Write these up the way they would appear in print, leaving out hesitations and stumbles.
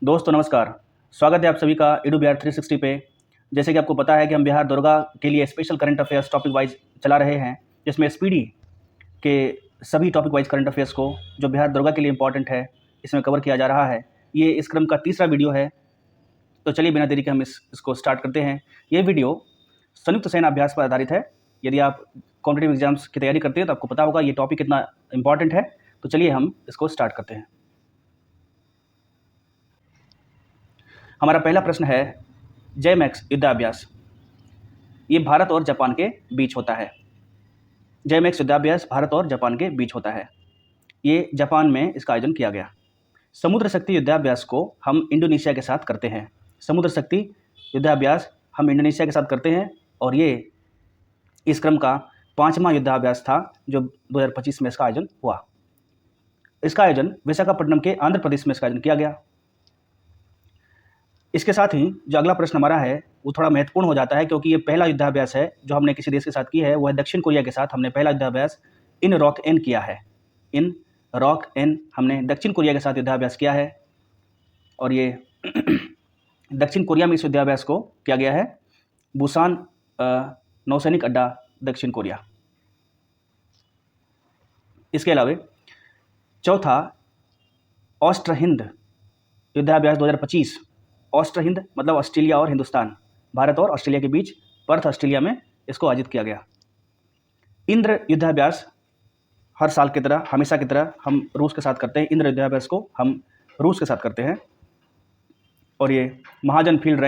दोस्तों नमस्कार। स्वागत है आप सभी का एडू बिहार 360 पे। जैसे कि आपको पता है कि हम बिहार दरोगा के लिए special current affairs topic wise चला रहे हैं, जिसमें स्पीडी के सभी टॉपिक वाइज करंट अफेयर्स को जो बिहार दरोगा के लिए इंपॉर्टेंट है इसमें कवर किया जा रहा है। ये इस क्रम का तीसरा वीडियो है। तो चलिए बिना देरी के हम इसको स्टार्ट करते हैं। ये वीडियो संयुक्त सेना अभ्यास पर आधारित है। यदि आप कॉम्पिटिटिव एग्जाम्स की तैयारी करते हैं तो आपको पता होगा ये टॉपिक कितना इंपॉर्टेंट है। तो चलिए हम इसको स्टार्ट करते हैं। हमारा पहला प्रश्न है, JMAX युद्धाभ्यास ये भारत और जापान के बीच होता है। JMAX युद्धाभ्यास भारत और जापान के बीच होता है। ये जापान में इसका आयोजन किया गया। समुद्र शक्ति युद्धाभ्यास को हम इंडोनेशिया के साथ करते हैं। समुद्र शक्ति युद्धाभ्यास हम इंडोनेशिया के साथ करते हैं और ये इस क्रम का 5वां युद्धाभ्यास था जो 2025 में इसका आयोजन हुआ। इसका आयोजन विशाखापट्टनम के आंध्र प्रदेश में इसका आयोजन किया गया। इसके साथ ही जो अगला प्रश्न हमारा है वो थोड़ा महत्वपूर्ण हो जाता है, क्योंकि ये पहला युद्धाभ्यास है जो हमने किसी देश के साथ की है। वो है दक्षिण कोरिया के साथ हमने पहला युद्धाभ्यास इन रॉक एन किया है। इन रॉक एन हमने दक्षिण कोरिया के साथ युद्धाभ्यास किया है और ये दक्षिण कोरिया में इस युद्धाभ्यास को किया गया है। बुसान नौसैनिक अड्डा, दक्षिण कोरिया। इसके अलावा चौथा ऑस्ट्र हिंद युद्धाभ्यास 2025। ऑस्ट्र हिंद मतलब ऑस्ट्रेलिया और हिंदुस्तान, भारत और ऑस्ट्रेलिया के बीच पर्थ ऑस्ट्रेलिया में इसको आयोजित किया गया। इंद्र युद्धाभ्यास हर साल की तरह, हमेशा की तरह हम रूस के साथ करते हैं। इंद्र युद्धाभ्यास को हम रूस के साथ करते हैं और ये महाजन फील्ड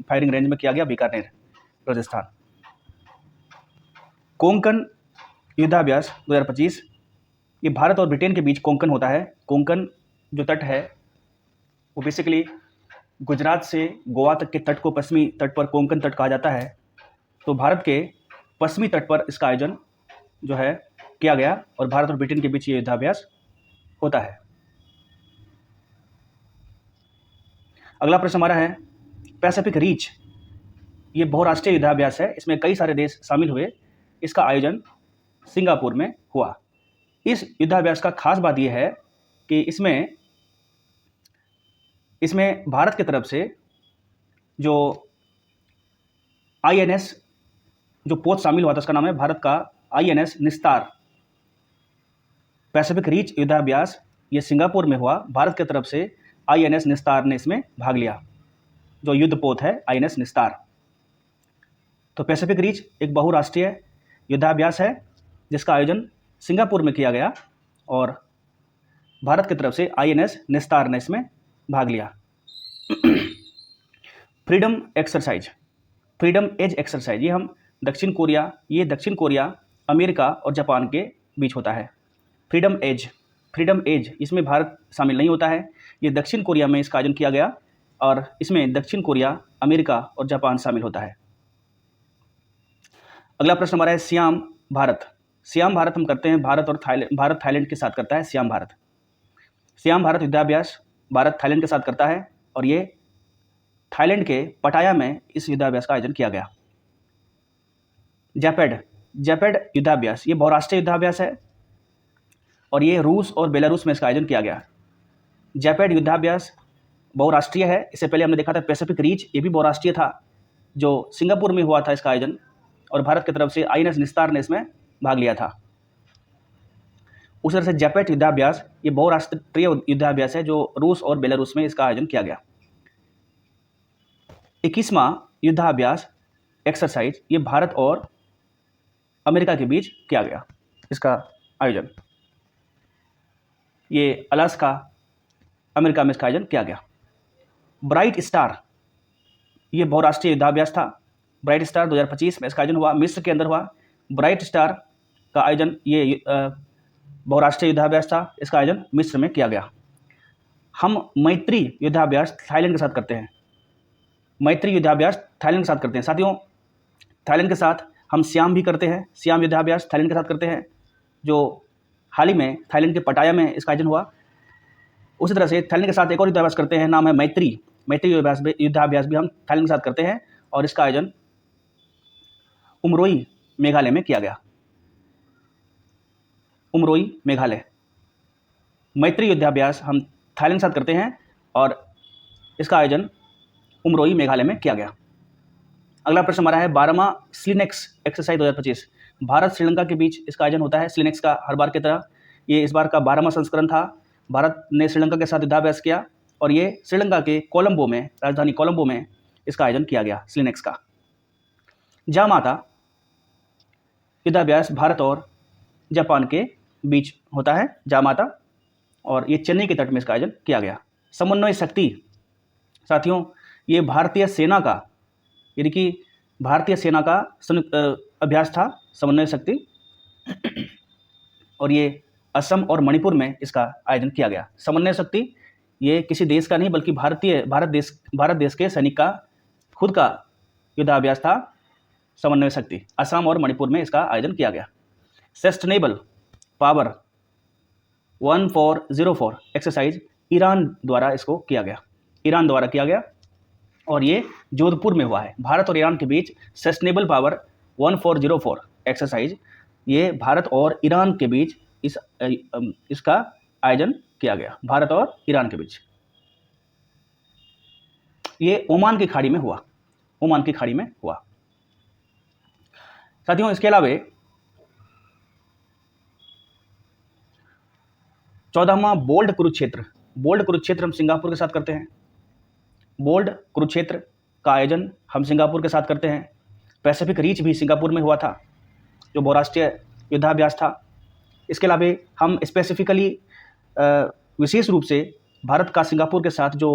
फायरिंग रेंज में किया गया, बीकानेर, राजस्थान। कोंकण युद्धाभ्यास 2025 ये भारत और ब्रिटेन के बीच कोंकण होता है। कोंकण जो तट है वो बेसिकली गुजरात से गोवा तक के तट को पश्चिमी तट पर कोंकण तट कहा जाता है। तो भारत के पश्चिमी तट पर इसका आयोजन जो है किया गया और भारत और ब्रिटेन के बीच ये युद्धाभ्यास होता है। अगला प्रश्न हमारा है, पैसिफिक रीच ये बहुराष्ट्रीय युद्धाभ्यास है। इसमें कई सारे देश शामिल हुए। इसका आयोजन सिंगापुर में हुआ। इस युद्धाभ्यास का खास बात यह है कि इसमें भारत की तरफ से जो INS जो पोत शामिल हुआ था उसका नाम है भारत का INS निस्तार। पैसिफिक रीच युद्धाभ्यास ये सिंगापुर में हुआ। भारत की तरफ से INS निस्तार ने इसमें भाग लिया, जो युद्ध पोत है INS निस्तार। तो पैसिफिक रीच एक बहुराष्ट्रीय युद्धाभ्यास है जिसका आयोजन सिंगापुर में किया गया और भारत की तरफ से INS निस्तार ने इसमें भाग लिया। Freedom exercise, freedom as exercise ये दक्षिण कोरिया, अमेरिका और जापान के बीच होता है। फ्रीडम एज इसमें भारत शामिल नहीं होता है। ये दक्षिण कोरिया में इसका आयोजन किया गया और इसमें दक्षिण कोरिया, अमेरिका और जापान शामिल होता है। अगला प्रश्न हमारा है, सियाम भारत। सियाम भारत हम करते हैं भारत थाईलैंड के साथ करता है। सियाम भारत युद्धाभ्यास भारत थाईलैंड के साथ करता है और ये थाईलैंड के पटाया में इस युद्धाभ्यास का आयोजन किया गया। जैपेड युद्धाभ्यास ये बहुराष्ट्रीय युद्धाभ्यास है और ये रूस और बेलारूस में इसका आयोजन किया गया। जैपेड युद्धाभ्यास बहुराष्ट्रीय है। इससे पहले हमने देखा था पैसिफिक रीच, ये भी बहुराष्ट्रीय था जो सिंगापुर में हुआ था इसका आयोजन और भारत की तरफ से INS निस्तार ने इसमें भाग लिया था। उस तरह से जैपेड युद्धाभ्यास ये बहुराष्ट्रीय युद्धाभ्यास है जो रूस और बेलारूस में इसका आयोजन किया गया। 21वां युद्धाभ्यास एक्सरसाइज ये भारत और अमेरिका के बीच किया गया। इसका आयोजन ये अलास्का, अमेरिका में इसका आयोजन किया गया। ब्राइट स्टार ये बहुराष्ट्रीय युद्धाभ्यास था। ब्राइट स्टार 2025 में इसका आयोजन हुआ, मिस्र के अंदर हुआ। ब्राइट स्टार का आयोजन ये बहुराष्ट्रीय युद्धाभ्यास था। इसका आयोजन मिस्र में किया गया। हम मैत्री युद्धाभ्यास थाईलैंड के साथ करते हैं। साथियों, थाईलैंड के साथ हम सियाम भी करते हैं। सियाम युद्धाभ्यास थाईलैंड के साथ करते हैं जो हाल ही में थाईलैंड के पटाया में इसका आयोजन हुआ। उसी तरह से थाईलैंड के साथ एक और युद्धाभ्यास करते हैं, नाम है मैत्री युद्धाभ्यास भी हम थाईलैंड के साथ करते हैं और इसका आयोजन उमरोई, मेघालय में किया गया। मैत्री युद्धाभ्यास हम थाईलैंड के साथ करते हैं और इसका आयोजन उमरोई मेघालय में किया गया। अगला प्रश्न हमारा है 12वां स्लिनेक्स एक्सरसाइज 2025 भारत श्रीलंका के बीच इसका आयोजन होता है। स्लिनेक्स का हर बार की तरह ये इस बार का 12वां संस्करण था। भारत ने श्रीलंका के साथ युद्धाभ्यास किया और ये श्रीलंका के कोलंबो में, राजधानी कोलंबो में इसका आयोजन किया गया स्लिनेक्स का। जामाता युद्धाभ्यास भारत और जापान के बीच होता है, जामाता, और ये चेन्नई के तट में इसका आयोजन किया गया। समन्वय शक्ति साथियों, ये भारतीय सेना का, यानी कि भारतीय सेना का अभ्यास था समन्वय शक्ति, और ये असम और मणिपुर में इसका आयोजन किया गया। समन्वय शक्ति ये किसी देश का नहीं बल्कि भारत देश के सैनिक का खुद का युद्धाभ्यास था समन्वय शक्ति। असम और मणिपुर में इसका आयोजन किया गया। सस्टेनेबल पावर 1404 एक्सरसाइज ईरान द्वारा इसको किया गया, ईरान द्वारा किया गया, और ये जोधपुर में हुआ है। भारत और ईरान के बीच सस्टेनेबल पावर 1404 एक्सरसाइज, ये भारत और ईरान के बीच इसका आयोजन किया गया, भारत और ईरान के बीच। ये ओमान की खाड़ी में हुआ, ओमान की खाड़ी में हुआ। साथियों, इसके अलावा 14वां बोल्ड कुरुक्षेत्र, बोल्ड कुरुक्षेत्र हम सिंगापुर के साथ करते हैं। बोल्ड कुरुक्षेत्र का आयोजन हम सिंगापुर के साथ करते हैं। पैसिफिक रीच भी सिंगापुर में हुआ था, जो बहुराष्ट्रीय युद्धाभ्यास था। इसके अलावा हम स्पेसिफिकली विशेष रूप से भारत का सिंगापुर के साथ जो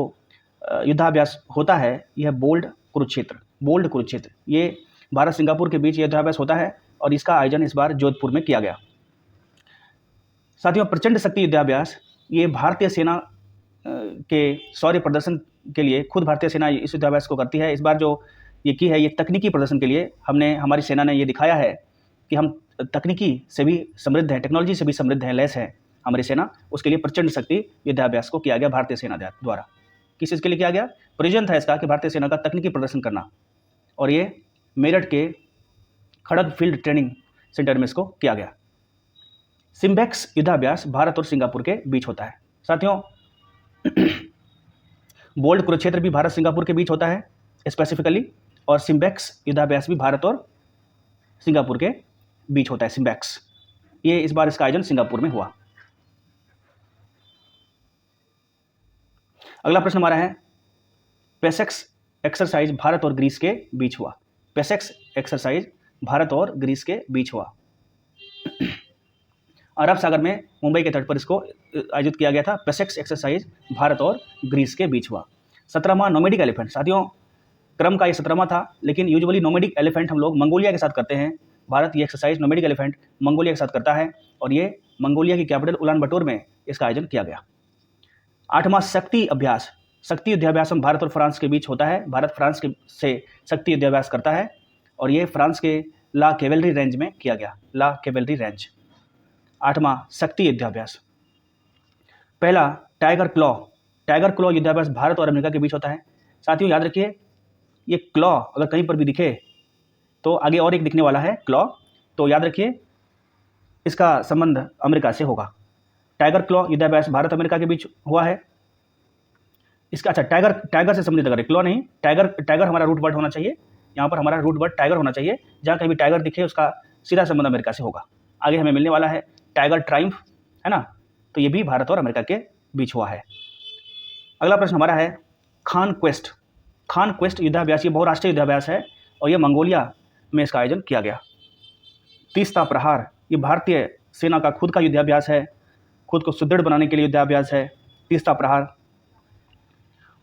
युद्धाभ्यास होता है, यह बोल्ड कुरुक्षेत्र, ये भारत सिंगापुर के बीच युद्धाभ्यास होता है और इसका आयोजन इस बार जोधपुर में किया गया। साथियों, प्रचंड शक्ति युद्धाभ्यास, ये भारतीय सेना के शौर्य प्रदर्शन के लिए खुद भारतीय सेना इस युद्धाभ्यास को करती है। इस बार जो ये की है, ये तकनीकी प्रदर्शन के लिए हमारी सेना ने ये दिखाया है कि हम तकनीकी से भी समृद्ध हैं, टेक्नोलॉजी से भी समृद्ध हैं, लैस है हमारी सेना। उसके लिए प्रचंड शक्ति युद्धाभ्यास को किया गया भारतीय सेना द्वारा। किस चीज़ के लिए किया गया? प्रयोजन था इसका कि भारतीय सेना का तकनीकी प्रदर्शन करना, और ये मेरठ के खड़ग फील्ड ट्रेनिंग सेंटर में इसको किया गया। सिम्बेक्स युद्धाभ्यास भारत और सिंगापुर के बीच होता है। साथियों, बोल्ड कुरुक्षेत्र भी भारत सिंगापुर के बीच होता है स्पेसिफिकली, और सिम्बेक्स युद्धाभ्यास भी भारत और सिंगापुर के बीच होता है। सिम्बेक्स, ये इस बार इसका आयोजन सिंगापुर में हुआ। अगला प्रश्न हमारा है पेसेक्स एक्सरसाइज भारत और ग्रीस के बीच हुआ। पेसेक्स एक्सरसाइज भारत और ग्रीस के बीच हुआ। अरब सागर में मुंबई के तट पर इसको आयोजित किया गया था। पेसेक्स एक्सरसाइज भारत और ग्रीस के बीच हुआ। 17वां नोमैडिक एलिफेंट, साथियों क्रम का ये 17वां था, लेकिन यूजुअली नोमैडिक एलिफेंट हम लोग मंगोलिया के साथ करते हैं। भारत ये एक्सरसाइज नोमैडिक एलिफेंट मंगोलिया के साथ करता है, और ये मंगोलिया की कैपिटल उलान बटोर में इसका आयोजन किया गया। 8वां शक्ति अभ्यास, शक्ति युद्धाभ्यास हम भारत और फ्रांस के बीच होता है। भारत फ्रांस से शक्ति युद्धाभ्यास करता है, और ये फ्रांस के ला कैवेलरी रेंज में किया गया, ला कैवेलरी रेंज। 8वां शक्ति युद्धाभ्यास। पहला टाइगर क्लॉ युद्धाभ्यास भारत और अमेरिका के बीच होता है। साथियों याद रखिए, ये क्लॉ अगर कहीं पर भी दिखे तो आगे और एक दिखने वाला है क्लॉ, तो याद रखिए इसका संबंध अमेरिका से होगा। टाइगर क्लॉ युद्धाभ्यास भारत अमेरिका के बीच हुआ है। इसका अच्छा टाइगर से संबंधित, अगर क्लॉ नहीं, टाइगर हमारा रूट वर्ड होना चाहिए। यहाँ पर हमारा रूट वर्ड टाइगर होना चाहिए। जहाँ कहीं भी टाइगर दिखे उसका सीधा संबंध अमेरिका से होगा। आगे हमें मिलने वाला है टाइगर ट्रायम्फ, है ना, तो ये भी भारत और अमेरिका के बीच हुआ है। अगला प्रश्न हमारा है खान क्वेस्ट युद्धाभ्यास, ये बहुराष्ट्रीय युद्धाभ्यास है और ये मंगोलिया में इसका आयोजन किया गया। तीस्ता प्रहार, ये भारतीय सेना का खुद का युद्धाभ्यास है, खुद को सुदृढ़ बनाने के लिए युद्धाभ्यास है तीस्ता प्रहार,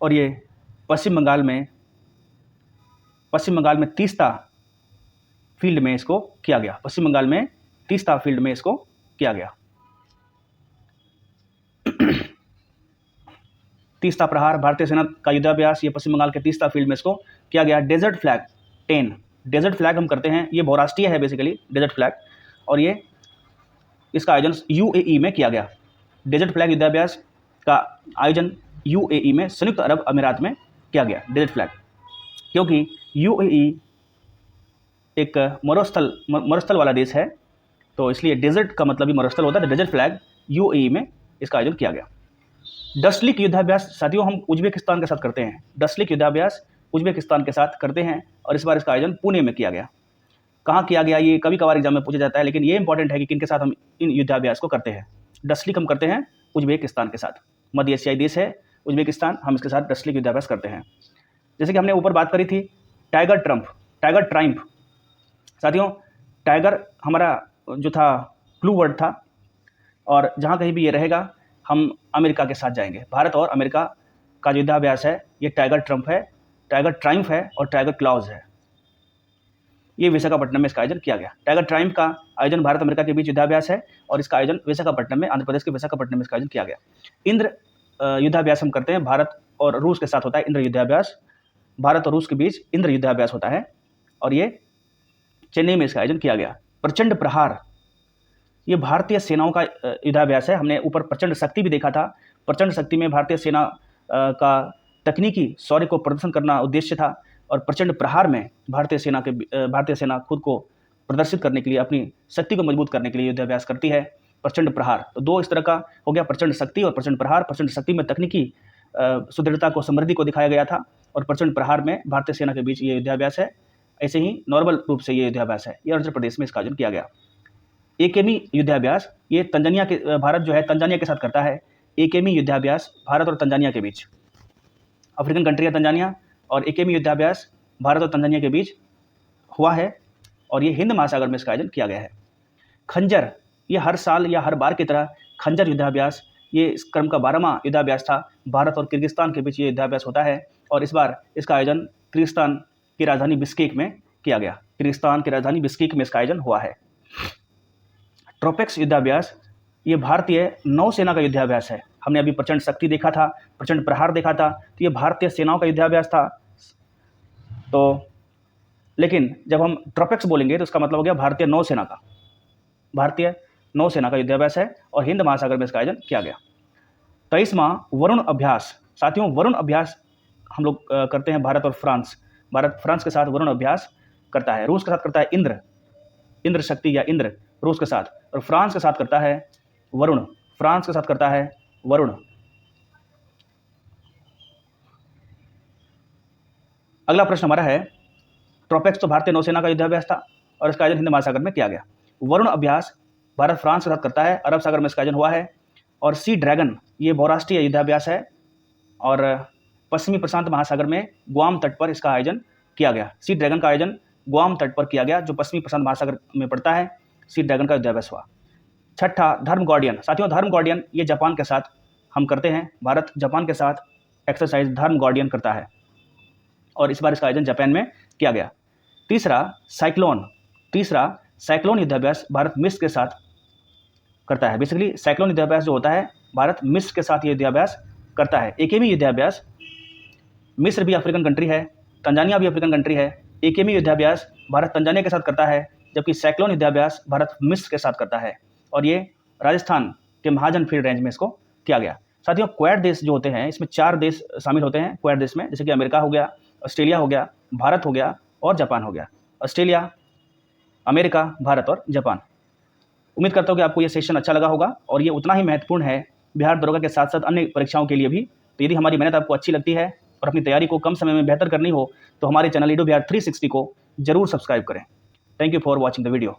और ये पश्चिम बंगाल में तीस्ता फील्ड में इसको किया गया। पश्चिम बंगाल में तीस्ता फील्ड में इसको किया गया। तीस्ता प्रहार भारतीय सेना का युद्धाभ्यास, ये पश्चिम बंगाल के तीस्ता फील्ड में इसको किया गया। डेजर्ट फ्लैग 10, डेजर्ट फ्लैग हम करते हैं, ये बहुराष्ट्रीय है बेसिकली डेजर्ट फ्लैग, और ये इसका आयोजन यूएई में किया गया। डेजर्ट फ्लैग युद्धाभ्यास का आयोजन यूएई में, संयुक्त अरब अमीरात में किया गया डेजर्ट फ्लैग, क्योंकि यूएई एक मरुस्थल वाला देश है, तो इसलिए डेजर्ट का मतलब भी मरुस्थल होता है। तो डेजर्ट फ्लैग यूएई में इसका आयोजन किया गया। डसलिक युद्धाभ्यास साथियों हम उज्बेकिस्तान के साथ करते हैं। डसलिक युद्धाभ्यास उज्बेकिस्तान के साथ करते हैं और इस बार इसका आयोजन पुणे में किया गया। कहाँ किया गया ये कभी कभार एग्जाम में पूछा जाता है, लेकिन ये इंपॉर्टेंट है कि किन के साथ हम इन युद्धाभ्यास को करते हैं। डसलिक हम करते हैं उज्बेकिस्तान के साथ, मध्य एशियाई देश है उज्बेकिस्तान, हम इसके साथ डसलिक युद्धाभ्यास करते हैं। जैसे कि हमने ऊपर बात करी थी टाइगर ट्रायम्फ। साथियों टाइगर हमारा जो था क्लू वर्ड था, और जहाँ कहीं भी ये रहेगा हम अमेरिका के साथ जाएंगे। भारत और अमेरिका का युद्धाभ्यास है ये टाइगर ट्रायम्फ है और टाइगर क्लॉज है। ये विशाखापट्टनम में इसका आयोजन किया गया। टाइगर ट्रायम्फ का आयोजन भारत अमेरिका के बीच युद्धाभ्यास है और इसका आयोजन विशाखापट्टनम में, आंध्र प्रदेश के विशाखापट्टनम में इसका आयोजन किया गया। इंद्र युद्धाभ्यास हम करते हैं, भारत और रूस के साथ होता है इंद्र युद्धाभ्यास। भारत और रूस के बीच इंद्र युद्धाभ्यास होता है और ये चेन्नई में इसका आयोजन किया गया। प्रचंड प्रहार ये भारतीय सेनाओं का युद्धाभ्यास है। हमने ऊपर प्रचंड शक्ति भी देखा था। प्रचंड शक्ति में भारतीय सेना का तकनीकी शौर्य को प्रदर्शन करना उद्देश्य था, और प्रचंड प्रहार में भारतीय सेना खुद को प्रदर्शित करने के लिए, अपनी शक्ति को मजबूत करने के लिए युद्धाभ्यास करती है। प्रचंड प्रहार तो दो इस तरह का हो गया, प्रचंड शक्ति और प्रचंड प्रहार। प्रचंड शक्ति में तकनीकी सुदृढ़ता को, समृद्धि को दिखाया गया था, और प्रचंड प्रहार में भारतीय सेना के बीच ये युद्धाभ्यास है। ऐसे ही नॉर्मल रूप से ये युद्धाभ्यास है, ये अरुणाचल प्रदेश में इसका आयोजन किया गया। एकेमी युद्धाभ्यास ये तंजानिया के, भारत जो है तंजानिया के साथ करता है। एकेमी युद्धाभ्यास भारत और तंजानिया के बीच, अफ्रीकन कंट्री है तंजानिया, और एकेमी युद्धाभ्यास भारत और तंजानिया के बीच हुआ है और ये हिंद महासागर में इसका आयोजन किया गया है। खंजर ये हर साल या हर बार की तरह खंजर युद्धाभ्यास, ये इस क्रम का 12वां युद्धाभ्यास था। भारत और किर्गिस्तान के बीच ये युद्धाभ्यास होता है और इस बार इसका आयोजन किर्गिस्तान की राजधानी बिश्केक में किया गया। किर्गिस्तान की राजधानी बिश्केक में इसका आयोजन हुआ है। ट्रोपेक्स युद्धाभ्यास ये भारतीय नौसेना का युद्धाभ्यास है। हमने अभी प्रचंड शक्ति देखा था, प्रचंड प्रहार देखा था, तो ये भारतीय सेनाओं का युद्धाभ्यास था। तो लेकिन जब हम ट्रोपेक्स बोलेंगे तो उसका मतलब हो गया भारतीय नौसेना का युद्धाभ्यास है और हिंद महासागर में इसका आयोजन किया गया। 23वां वरुण अभ्यास। साथियों वरुण अभ्यास हम लोग करते हैं भारत और फ्रांस। भारत फ्रांस के साथ वरुण अभ्यास करता है। रूस के साथ करता है इंद्र शक्ति या इंद्र रूस के साथ, और फ्रांस के साथ करता है वरुण। अगला प्रश्न हमारा है, ट्रोपेक्स तो भारतीय नौसेना का युद्धाभ्यास था और इसका आयोजन हिंद महासागर में किया गया। वरुण अभ्यास भारत फ्रांस के साथ करता है, अरब सागर में इसका आयोजन हुआ है। और सी ड्रैगन ये बहुराष्ट्रीय युद्धाभ्यास है और पश्चिमी प्रशांत महासागर में गुआम तट पर इसका आयोजन किया गया। सी ड्रैगन का आयोजन गुआम तट पर किया गया जो पश्चिमी प्रशांत महासागर में पड़ता है। सी ड्रैगन का युद्धाभ्यास हुआ। छठा धर्म गार्डियन। साथियों धर्म गार्डियन ये जापान के साथ हम करते हैं। भारत जापान के साथ एक्सरसाइज धर्म गार्डियन करता है और इस बार इसका आयोजन जापान में किया गया। तीसरा साइक्लोन युद्धाभ्यास भारत मिस्र के साथ करता है। बेसिकली साइक्लोन युद्धाभ्यास जो होता है भारत मिस्र के साथ ये युद्धाभ्यास करता है। एकेमी युद्धाभ्यास मिस्र भी अफ्रीकन कंट्री है, तंजानिया भी अफ्रीकन कंट्री है। एकेमी युद्धाभ्यास भारत तंजानिया के साथ करता है, जबकि साइक्लोन युद्धाभ्यास भारत मिस्र के साथ करता है और ये राजस्थान के महाजन फील्ड रेंज में इसको किया गया। साथियों क्वाड देश जो होते हैं इसमें 4 देश शामिल होते हैं क्वाड देश में, जैसे कि अमेरिका हो गया, ऑस्ट्रेलिया हो गया, भारत हो गया और जापान हो गया। ऑस्ट्रेलिया, अमेरिका, भारत और जापान। उम्मीद करता हूँ कि आपको ये सेशन अच्छा लगा होगा और ये उतना ही महत्वपूर्ण है बिहार दरोगा के साथ साथ अन्य परीक्षाओं के लिए भी। तो यदि हमारी मेहनत आपको अच्छी लगती है और अपनी तैयारी को कम समय में बेहतर करनी हो तो हमारे चैनल ईडू बिहार 360 को जरूर सब्सक्राइब करें। Thank you for watching the video.